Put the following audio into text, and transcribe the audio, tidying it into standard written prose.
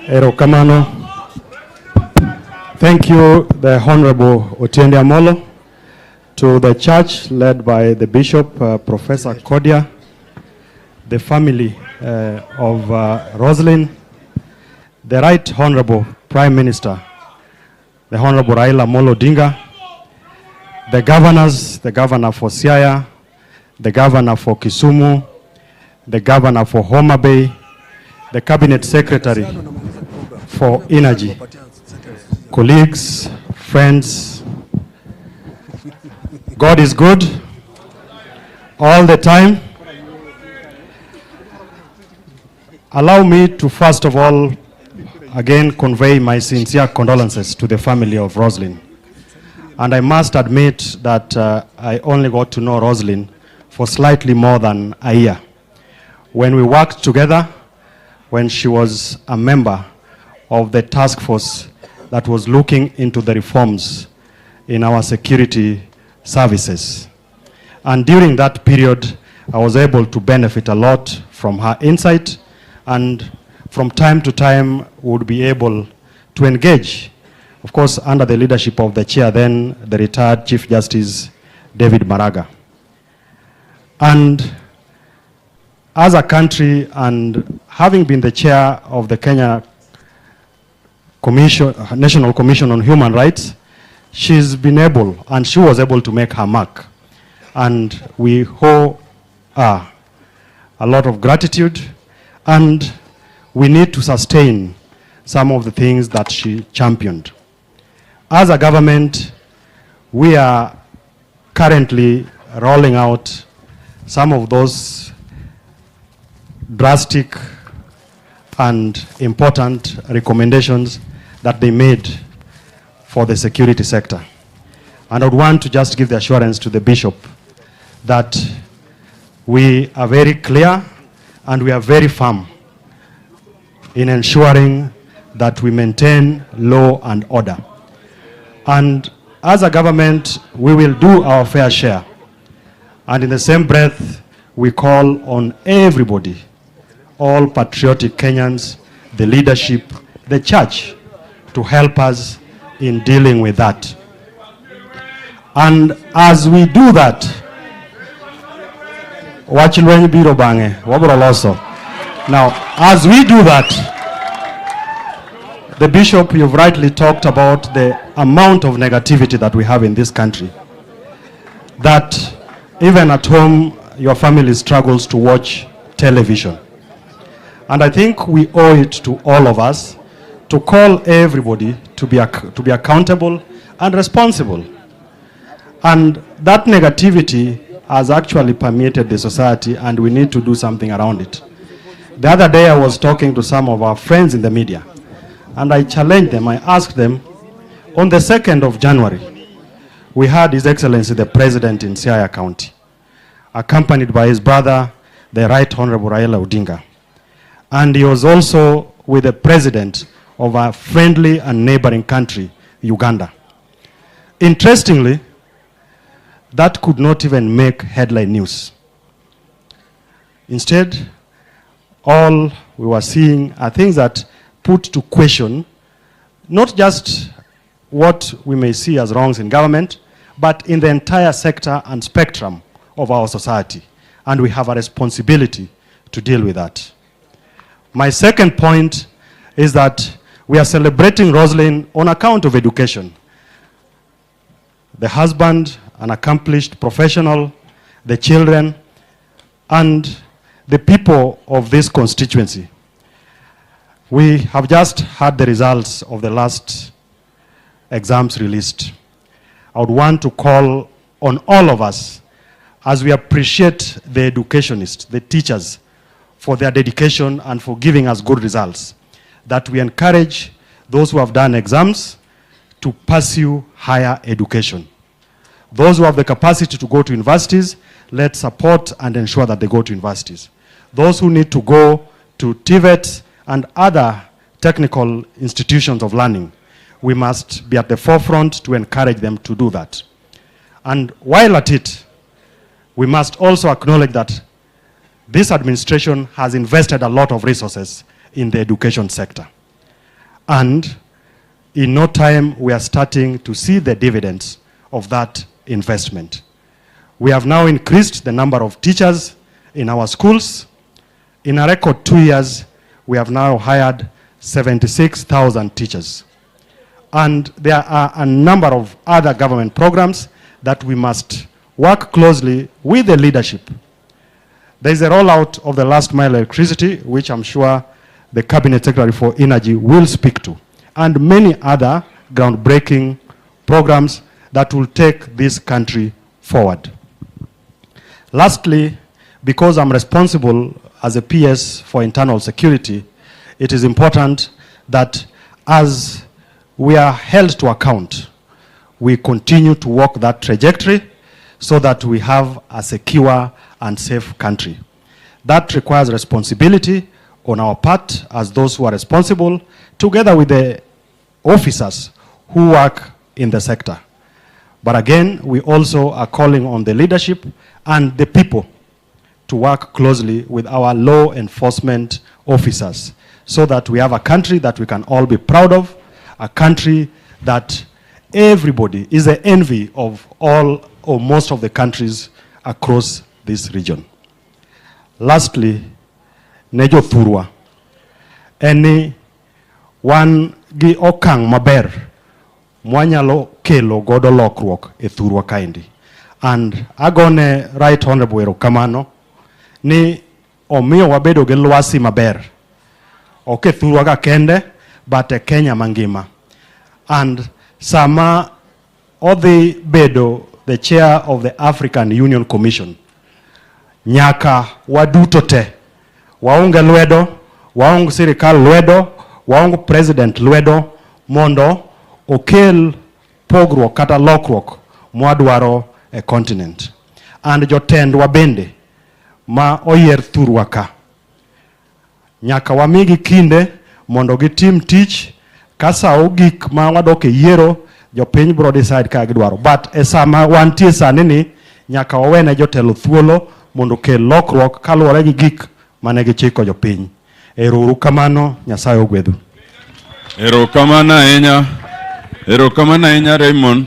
Erokamano. Thank you, the Honorable Omollo, to the church led by the Bishop, Professor Kodia, the family of Roslyn, the Right Honorable Prime Minister, the Honorable Raila Odinga, the governors, the governor for Siaya, the governor for Kisumu, the governor for Mutembei, the cabinet secretary for energy, colleagues, friends. God is good all the time. Allow me to first of all again convey my sincere condolences to the family of Roslyn. And I must admit that I only got to know Roslyn for slightly more than a year. When we worked together, when she was a member of the task force that was looking into the reforms in our security services. And during that period, I was able to benefit a lot from her insight, and from time to time would be able to engage, of course, under the leadership of the chair, then the retired Chief Justice David Maraga. And as a country, and having been the chair of the Kenya National Commission on Human Rights, she's been able, and she was able to make her mark. And we owe her a lot of gratitude, and we need to sustain some of the things that she championed. As a government, we are currently rolling out some of those drastic and important recommendations that they made for the security sector. And I would want to just give the assurance to the Bishop that we are very clear and we are very firm in ensuring that we maintain law and order. And as a government, we will do our fair share. And in the same breath, we call on everybody, all patriotic Kenyans, the leadership, the church, to help us in dealing with that. And as we do that, now, as we do that, the Bishop, you've rightly talked about the amount of negativity that we have in this country. That even at home, your family struggles to watch television. And I think we owe it to all of us to call everybody to be accountable and responsible. And that negativity has actually permeated the society, and we need to do something around it. The other day I was talking to some of our friends in the media, and I challenged them, I asked them, on the 2nd of January, we had His Excellency the President in Siaya County, accompanied by his brother, the Right Honorable Raila Odinga. And he was also with the President of a friendly and neighboring country, Uganda. Interestingly, that could not even make headline news. Instead, all we were seeing are things that put to question not just what we may see as wrongs in government, but in the entire sector and spectrum of our society. And we have a responsibility to deal with that. My second point is that we are celebrating Roslyn on account of education. The husband, an accomplished professional, the children, and the people of this constituency. We have just had the results of the last exams released. I would want to call on all of us, as we appreciate the educationists, the teachers, for their dedication and for giving us good results, that we encourage those who have done exams to pursue higher education. Those who have the capacity to go to universities, let's support and ensure that they go to universities. Those who need to go to TVET and other technical institutions of learning, we must be at the forefront to encourage them to do that. And while at it, we must also acknowledge that this administration has invested a lot of resources in the education sector. And in no time, we are starting to see the dividends of that investment. We have now increased the number of teachers in our schools. In a record 2 years, we have now hired 76,000 teachers. And there are a number of other government programs that we must work closely with the leadership. There is a rollout of the last mile electricity, which I'm sure the Cabinet Secretary for Energy will speak to, and many other groundbreaking programs that will take this country forward. Lastly, because I'm responsible as a PS for internal security, it is important that as we are held to account, we continue to walk that trajectory so that we have a secure and safe country. That requires responsibility on our part as those who are responsible, together with the officers who work in the sector. But again, we also are calling on the leadership and the people to work closely with our law enforcement officers so that we have a country that we can all be proud of, a country that everybody is the envy of all or most of the countries across this region. Lastly, nejo thurwa. Eni wan gi okang maber mwanyalo kelo godo lokruok e thurwa kaendi. And agone Right Honorable erokamano ni omiyo wabedo gi lwasi maber. Ok e thurwa ga kende, but e Kenya mangima. And sama odhi bedo the chair of the African Union Commission, nyaka waduto te waunge lwedo, waung sirikal lwedo, waung president lwedo mondo okel pogruok kata lokruok mwadwaro e continent. And jotendwa bende ma oyier thurwa ka, nyaka wamigi kinde mondo gitim tich. Kasa ogik ma wadok e yiero, jopiny bro decide ka gidwaro. But e sama wantie sani ni, nyaka wawene jotelo thuolo mondo kel lokruok kaluwore gi gik mane gichiko jopiny. Ero kamano, Nyasaye ogwedhu. Ero kamano ahinya Raymond.